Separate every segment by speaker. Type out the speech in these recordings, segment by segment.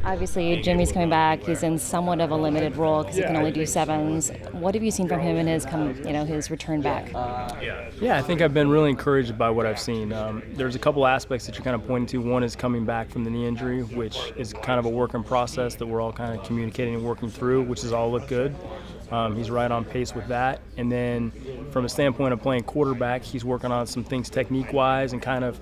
Speaker 1: Obviously, Jimmy's coming back. He's in somewhat of a limited role because he can only do sevens. What have you seen from him in his return back?
Speaker 2: Yeah, I think I've been really encouraged by what I've seen. There's a couple aspects that you're kind of pointing to. One is coming back from the knee injury, which is kind of a work in process that we're all kind of communicating and working through, which has all looked good. He's right on pace with that. And then from a standpoint of playing quarterback, he's working on some things technique-wise and kind of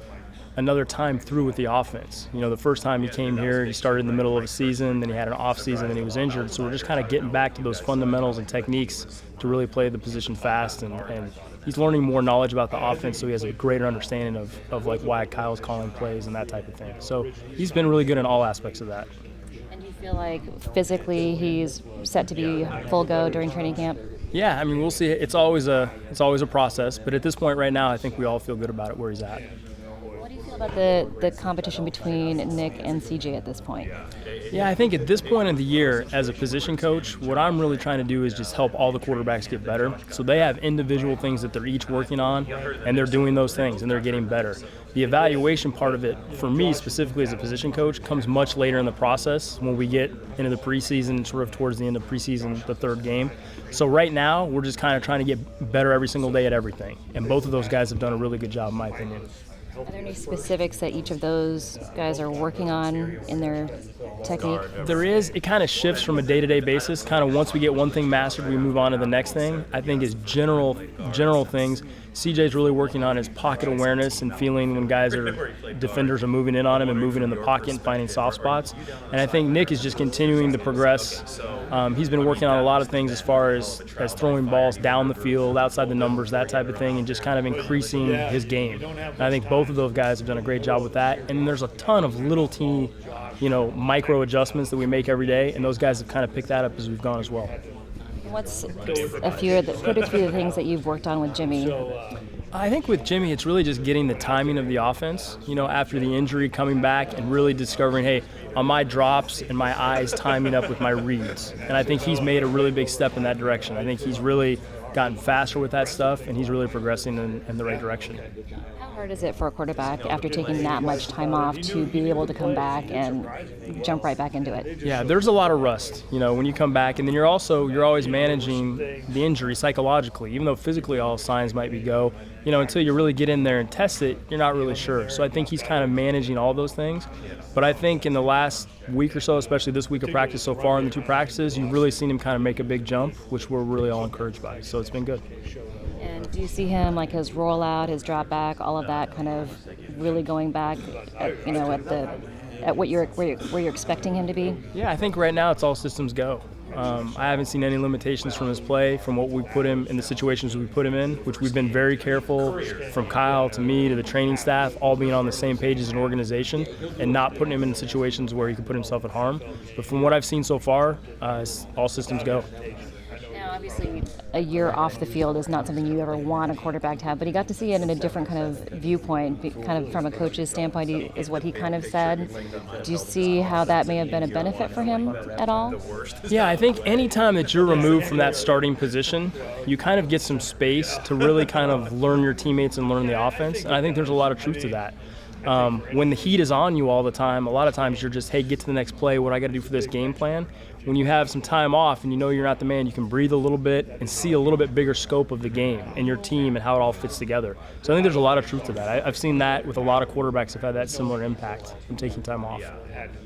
Speaker 2: another time through with the offense. The first time he came here, he started in the middle of a season, then he had an off season, then he was injured. So we're just kind of getting back to those fundamentals and techniques to really play the position fast. And he's learning more knowledge about the offense, so he has a greater understanding of like why Kyle's calling plays and that type of thing. So he's been really good in all aspects of that.
Speaker 1: And do you feel like physically he's set to be full go during training camp?
Speaker 2: Yeah, I mean, we'll see. It's always a process, but at this point right now, I think we all feel good about it where he's at.
Speaker 1: About the competition between Nick and CJ at this point?
Speaker 2: Yeah, I think at this point in the year, as a position coach, what I'm really trying to do is just help all the quarterbacks get better. So they have individual things that they're each working on, and they're doing those things, and they're getting better. The evaluation part of it, for me specifically as a position coach, comes much later in the process when we get into the preseason, sort of towards the end of preseason, the third game. So right now, we're just kind of trying to get better every single day at everything. And both of those guys have done a really good job, in my opinion.
Speaker 1: Are there any specifics that each of those guys are working on in their technique?
Speaker 2: There is. It kind of shifts from a day-to-day basis. Kind of once we get one thing mastered, we move on to the next thing. I think is general things. CJ's really working on his pocket awareness and feeling when defenders are moving in on him and moving in the pocket and finding soft spots. And I think Nick is just continuing to progress. He's been working on a lot of things as far as throwing balls down the field, outside the numbers, that type of thing, and just kind of increasing his game. And I think both of those guys have done a great job with that. And there's a ton of little teeny, micro adjustments that we make every day, and those guys have kind of picked that up as we've gone as well.
Speaker 1: What's a few of the things that you've worked on with Jimmy?
Speaker 2: I think with Jimmy, it's really just getting the timing of the offense, after the injury, coming back and really discovering, hey, on my drops and my eyes timing up with my reads. And I think he's made a really big step in that direction. I think he's really gotten faster with that stuff, and he's really progressing in the right direction.
Speaker 1: How hard is it for a quarterback after taking that much time off to be able to come back and jump right back into it?
Speaker 2: Yeah, there's a lot of rust, when you come back, and then you're always managing the injury psychologically, even though physically all signs might be go. Until you really get in there and test it, you're not really sure. So I think he's kind of managing all those things. But I think in the last week or so, especially this week of practice so far in the two practices, you've really seen him kind of make a big jump, which we're really all encouraged by. So it's been good.
Speaker 1: And do you see him, like his rollout, his drop back, all of that kind of really going back at where you're expecting him to be?
Speaker 2: Yeah, I think right now it's all systems go. I haven't seen any limitations from his play, from what we put him in the situations we put him in, which we've been very careful, from Kyle to me to the training staff, all being on the same page as an organization and not putting him in situations where he could put himself at harm. But from what I've seen so far, all systems go.
Speaker 1: Now, obviously, a year off the field is not something you ever want a quarterback to have, but he got to see it in a different kind of viewpoint, kind of from a coach's standpoint, is what he kind of said. Do you see how that may have been a benefit for him at all?
Speaker 2: Yeah, I think any time that you're removed from that starting position, you kind of get some space to really kind of learn your teammates and learn the offense, and I think there's a lot of truth to that. When the heat is on you all the time, a lot of times you're just, hey, get to the next play, what I got to do for this game plan. When you have some time off and you're not the man, you can breathe a little bit and see a little bit bigger scope of the game and your team and how it all fits together. So I think there's a lot of truth to that. I've seen that with a lot of quarterbacks have had that similar impact from taking time off.